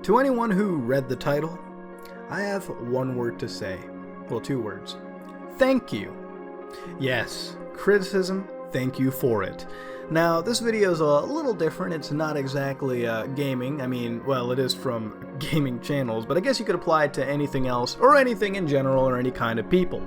To anyone who read the title, I have one word to say. Well, two words. Thank you. Yes, criticism, thank you for it. Now, this video is a little different. It's not exactly gaming. I mean, well, it is from gaming channels, but I guess you could apply it to anything else, or anything in general, or any kind of people.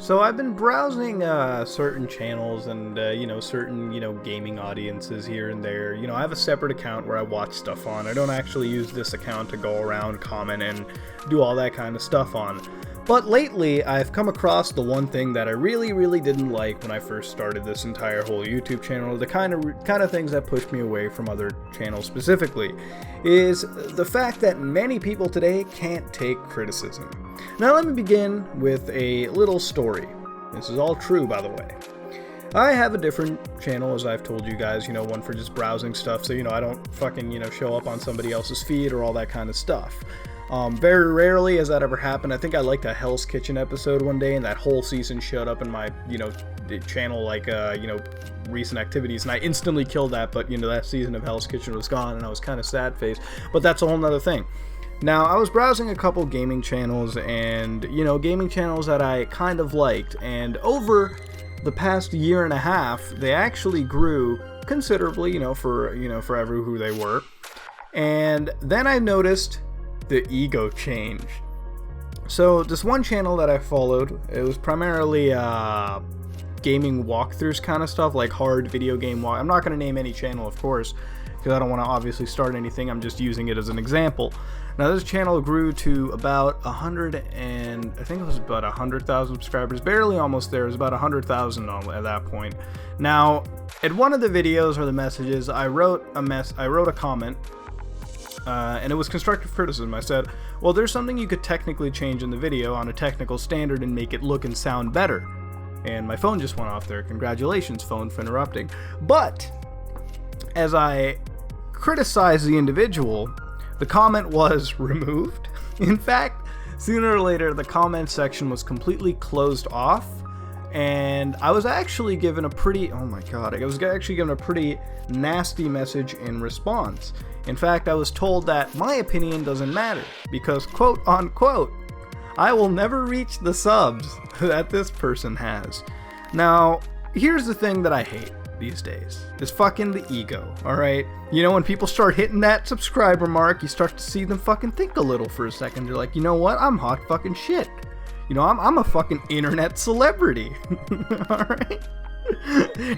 So I've been browsing certain channels and, certain, gaming audiences here and there. I have a separate account where I watch stuff on. I don't actually use this account to go around, comment, and do all that kind of stuff on. But lately, I've come across the one thing that I really didn't like when I first started this entire whole YouTube channel, the kind of things that pushed me away from other channels specifically, is the fact that many people today can't take criticism. Now let me begin with a little story. This is all true, by the way. I have a different channel, as I've told you guys, one for just browsing stuff, so I don't fucking, show up on somebody else's feed or all that kind of stuff. Very rarely has that ever happened. I think I liked a Hell's Kitchen episode one day, and that whole season showed up in my, channel, like, recent activities, and I instantly killed that, but, that season of Hell's Kitchen was gone, and I was kind of sad-faced, but that's a whole nother thing. Now, I was browsing a couple gaming channels, and, gaming channels that I kind of liked, and over the past year and a half, they actually grew considerably, for ever who they were, and then I noticed the ego changed. So this one channel that I followed, it was primarily gaming walkthroughs kind of stuff, like hard video game walk. I'm not going to name any channel, of course, because I don't want to obviously start anything. I'm just using it as an example. Now this channel grew to about 100,000 subscribers, barely almost there. It was about 100,000 at that point. Now, at one of the videos or the messages, I wrote a comment. And it was constructive criticism. I said, well, there's something you could technically change in the video on a technical standard and make it look and sound better. And my phone just went off there. Congratulations, phone, for interrupting. But as I criticized the individual, the comment was removed. In fact, sooner or later, the comment section was completely closed off. And I was actually given a pretty, nasty message in response. In fact, I was told that my opinion doesn't matter because, quote unquote, I will never reach the subs that this person has. Now, here's the thing that I hate these days, is fucking the ego, alright? When people start hitting that subscriber mark, you start to see them fucking think a little for a second. They're like, you know what, I'm hot fucking shit. I'm a fucking internet celebrity. Alright?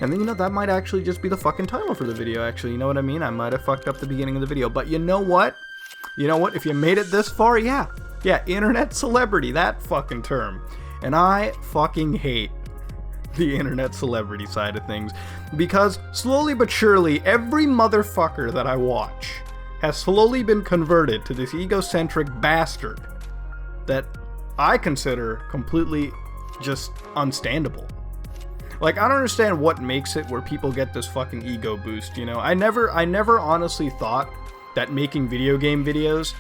And then, that might actually just be the fucking title for the video, actually. You know what I mean? I might have fucked up the beginning of the video. But you know what? If you made it this far, yeah, internet celebrity, that fucking term. And I fucking hate the internet celebrity side of things. Because slowly but surely, every motherfucker that I watch has slowly been converted to this egocentric bastard that I consider completely just unstandable. Like, I don't understand what makes it where people get this fucking ego boost, I never honestly thought that making video game videos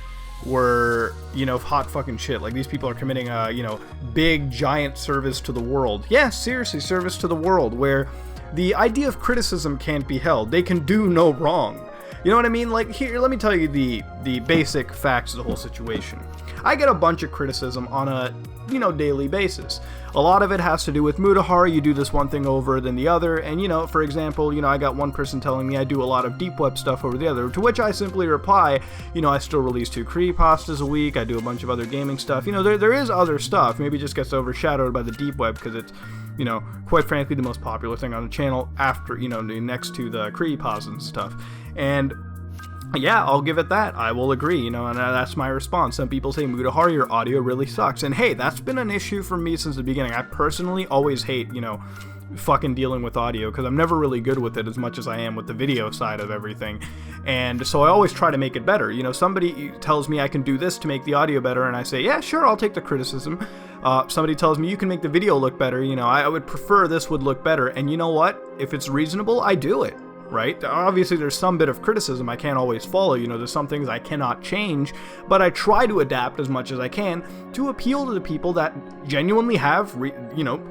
were, hot fucking shit. Like, these people are committing a, big, giant service to the world. Yeah, seriously, service to the world, where the idea of criticism can't be held. They can do no wrong. You know what I mean? Like, here, let me tell you the basic facts of the whole situation. I get a bunch of criticism on a, daily basis. A lot of it has to do with Mutahar. You do this one thing over than the other, and, for example, I got one person telling me I do a lot of deep web stuff over the other, to which I simply reply, I still release 2 creepypastas a week, I do a bunch of other gaming stuff. There is other stuff, maybe it just gets overshadowed by the deep web, because it's, quite frankly, the most popular thing on the channel after, next to the creepypastas and stuff. And yeah, I'll give it that. I will agree, and that's my response. Some people say, Mutahar, your audio really sucks. And hey, that's been an issue for me since the beginning. I personally always hate, fucking dealing with audio, because I'm never really good with it as much as I am with the video side of everything. And so I always try to make it better. Somebody tells me I can do this to make the audio better, and I say, yeah, sure, I'll take the criticism. Somebody tells me you can make the video look better, I would prefer this would look better. And you know what? If it's reasonable, I do it. right? Obviously, there's some bit of criticism I can't always follow, you know, there's some things I cannot change, but I try to adapt as much as I can to appeal to the people that genuinely have,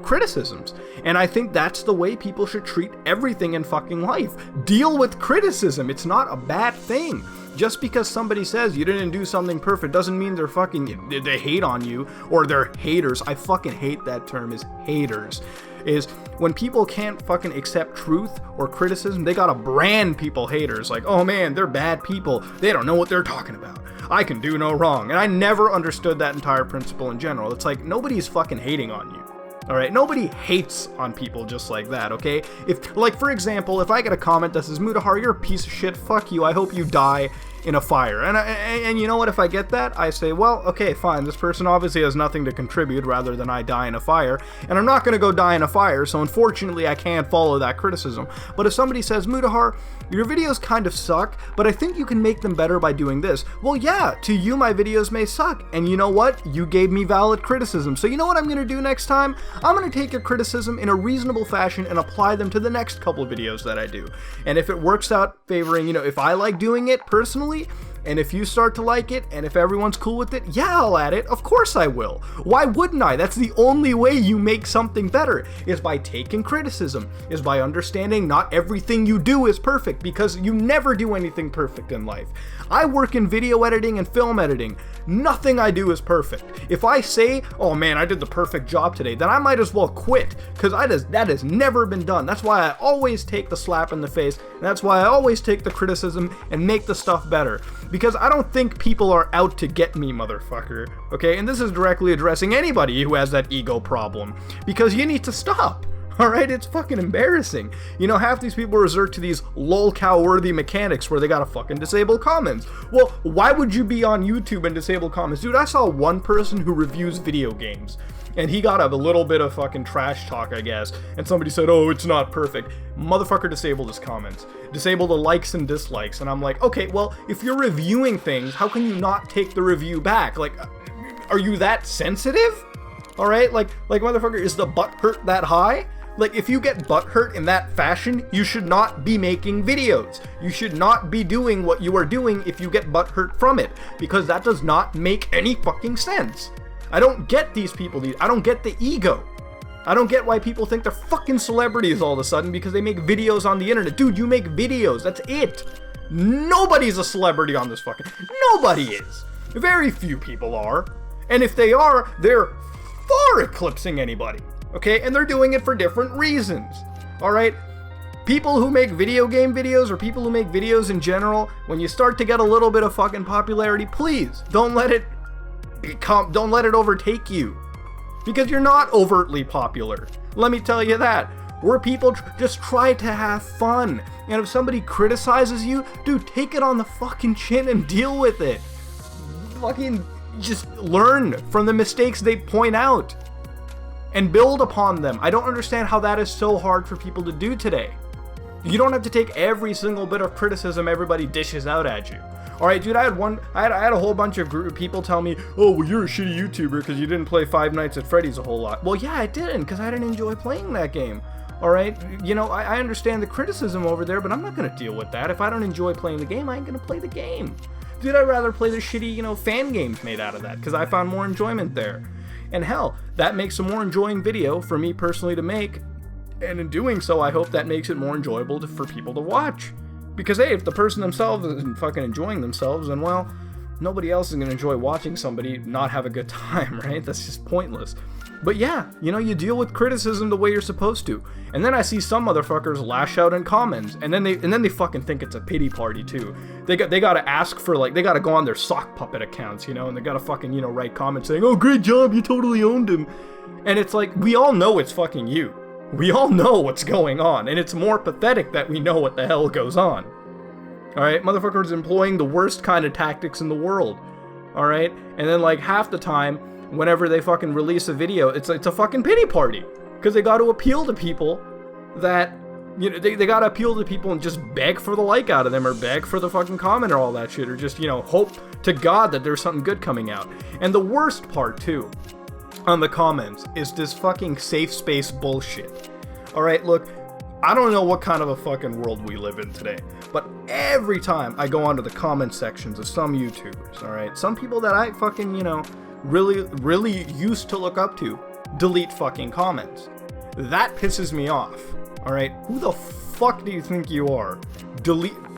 criticisms. And I think that's the way people should treat everything in fucking life. Deal with criticism. It's not a bad thing. Just because somebody says you didn't do something perfect doesn't mean they hate on you, or they're haters. I fucking hate that term, is haters. Is when people can't fucking accept truth or criticism, they gotta brand people haters. Like, oh man, they're bad people. They don't know what they're talking about. I can do no wrong. And I never understood that entire principle in general. It's like, nobody's fucking hating on you. Alright, nobody hates on people just like that, okay? If, like, for example, if I get a comment that says, Mutahar, you're a piece of shit, fuck you, I hope you die in a fire. And you know what, if I get that, I say, well, okay, fine, this person obviously has nothing to contribute rather than I die in a fire, and I'm not gonna go die in a fire, so unfortunately I can't follow that criticism. But if somebody says, Mutahar, your videos kind of suck, but I think you can make them better by doing this. Well, yeah, to you my videos may suck, and you know what? You gave me valid criticism, so you know what I'm gonna do next time? I'm gonna take your criticism in a reasonable fashion and apply them to the next couple videos that I do. And if it works out favoring, if I like doing it personally, and if you start to like it, and if everyone's cool with it, yeah, I'll add it. Of course I will. Why wouldn't I? That's the only way you make something better, is by taking criticism, is by understanding not everything you do is perfect, because you never do anything perfect in life. I work in video editing and film editing. Nothing I do is perfect. If I say, oh man, I did the perfect job today, then I might as well quit, because that has never been done. That's why I always take the slap in the face, and that's why I always take the criticism and make the stuff better. Because I don't think people are out to get me, motherfucker, okay? And this is directly addressing anybody who has that ego problem, because you need to stop. Alright, it's fucking embarrassing. Half these people resort to these lolcow-worthy mechanics where they gotta fucking disable comments. Well, why would you be on YouTube and disable comments? Dude, I saw one person who reviews video games, and he got a little bit of fucking trash talk, I guess, and somebody said, oh, it's not perfect. Motherfucker, disable his comments. Disable the likes and dislikes. And I'm like, okay, well, if you're reviewing things, how can you not take the review back? Like, are you that sensitive? Alright, like motherfucker, is the butt hurt that high? Like, if you get butt hurt in that fashion, you should not be making videos. You should not be doing what you are doing if you get butt hurt from it, because that does not make any fucking sense. I don't get these people. I don't get the ego. I don't get why people think they're fucking celebrities all of a sudden because they make videos on the internet. Dude, you make videos. That's it. Nobody's a celebrity on this fucking... Nobody is. Very few people are. And if they are, they're far eclipsing anybody. Okay? And they're doing it for different reasons. Alright? People who make video game videos, or people who make videos in general, when you start to get a little bit of fucking popularity, please don't let it overtake you, because you're not overtly popular. Let me tell you that. Where people just try to have fun, and if somebody criticizes you, dude, take it on the fucking chin and deal with it. Fucking just learn from the mistakes they point out and build upon them. I don't understand how that is so hard for people to do today. You don't have to take every single bit of criticism everybody dishes out at you. Alright, dude, I had a whole bunch of people tell me, oh, well, you're a shitty YouTuber because you didn't play Five Nights at Freddy's a whole lot. Well, yeah, I didn't, because I didn't enjoy playing that game. Alright, I understand the criticism over there, but I'm not going to deal with that. If I don't enjoy playing the game, I ain't going to play the game. Dude, I'd rather play the shitty, fan games made out of that, because I found more enjoyment there. And hell, that makes a more enjoying video for me personally to make, and in doing so, I hope that makes it more enjoyable for people to watch. Because, hey, if the person themselves isn't fucking enjoying themselves, then, well, nobody else is going to enjoy watching somebody not have a good time, right? That's just pointless. But yeah, you deal with criticism the way you're supposed to. And then I see some motherfuckers lash out in comments, and then they fucking think it's a pity party too. They gotta ask for, like, they gotta go on their sock puppet accounts, and they gotta fucking, write comments saying, oh, great job, you totally owned him. And it's like, we all know it's fucking you. We all know what's going on, and it's more pathetic that we know what the hell goes on. Alright, motherfuckers employing the worst kind of tactics in the world. Alright, and then like half the time, whenever they fucking release a video, it's a fucking pity party. Because they gotta appeal to people that, they gotta appeal to people and just beg for the like out of them, or beg for the fucking comment or all that shit, or just, hope to God that there's something good coming out. And the worst part, too, on the comments is this fucking safe space bullshit. Alright, look, I don't know what kind of a fucking world we live in today, but every time I go onto the comment sections of some YouTubers, alright, some people that I fucking, you know, really used to look up to, delete fucking comments. That pisses me off, alright? Who the fuck do you think you are?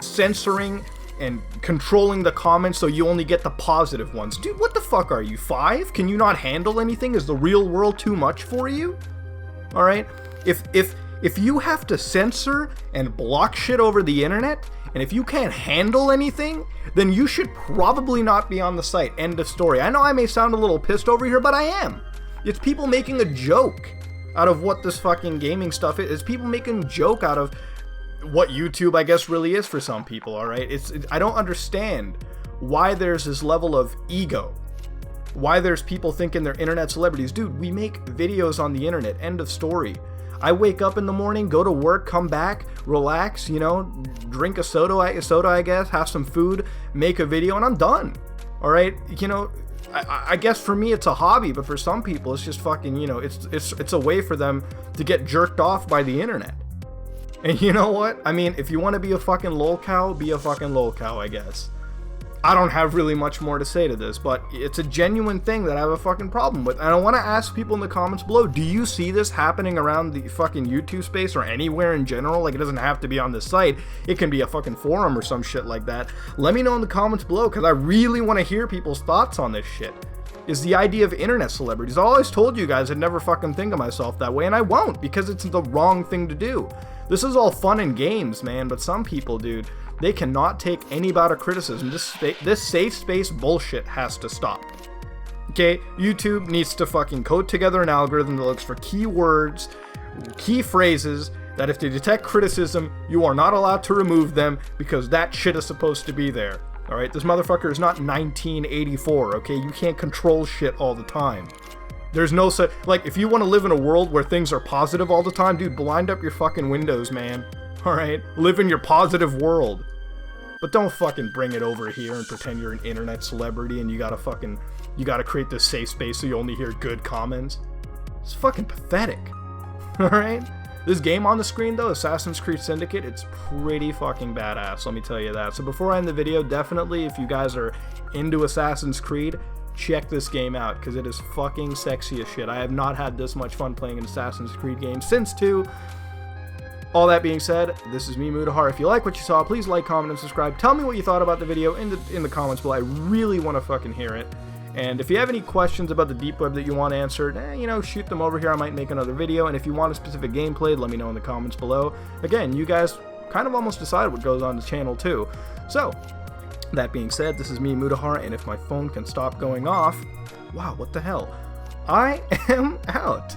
Censoring and controlling the comments so you only get the positive ones. Dude, what the fuck are you, 5? Can you not handle anything? Is the real world too much for you? Alright? If you have to censor and block shit over the internet, and if you can't handle anything, then you should probably not be on the site. End of story. I know I may sound a little pissed over here, but I am. It's people making a joke out of what this fucking gaming stuff is. It's people making a joke out of what YouTube, I guess, really is for some people, alright? I don't understand why there's this level of ego. Why there's people thinking they're internet celebrities. Dude, we make videos on the internet. End of story. I wake up in the morning, go to work, come back, relax, you know, drink a soda, I guess, have some food, make a video, and I'm done. Alright? You know, I guess for me it's a hobby, but for some people it's just fucking, you know, it's a way for them to get jerked off by the internet. And you know what? I mean, if you want to be a fucking lolcow, be a fucking lolcow, I guess. I don't have really much more to say to this, but it's a genuine thing that I have a fucking problem with. And I want to ask people in the comments below, do you see this happening around the fucking YouTube space or anywhere in general? Like, it doesn't have to be on this site. It can be a fucking forum or some shit like that. Let me know in the comments below, because I really want to hear people's thoughts on this shit. Is the idea of internet celebrities. I always told you guys I'd never fucking think of myself that way, and I won't, because it's the wrong thing to do. This is all fun and games, man, but some people, dude, they cannot take any bout of criticism. This safe space bullshit has to stop. Okay, YouTube needs to fucking code together an algorithm that looks for keywords, key phrases, that if they detect criticism, you are not allowed to remove them because that shit is supposed to be there. Alright, this motherfucker is not 1984, okay? You can't control shit all the time. There's no such, like, if you want to live in a world where things are positive all the time, dude, blind up your fucking windows, man. Alright? Live in your positive world. But don't fucking bring it over here and pretend you're an internet celebrity and you gotta create this safe space so you only hear good comments. It's fucking pathetic. Alright? This game on the screen, though, Assassin's Creed Syndicate, it's pretty fucking badass, let me tell you that. So before I end the video, definitely, if you guys are into Assassin's Creed, check this game out, because it is fucking sexy as shit. I have not had this much fun playing an Assassin's Creed game since 2. All that being said, this is me, Mutahar. If you like what you saw, please like, comment, and subscribe. Tell me what you thought about the video in the comments below. I really want to fucking hear it. And if you have any questions about the deep web that you want answered, you know, shoot them over here. I might make another video. And if you want a specific game played, let me know in the comments below. Again, you guys kind of almost decide what goes on the channel too. So, that being said, this is me, Mutahar, and if my phone can stop going off, wow, what the hell? I am out.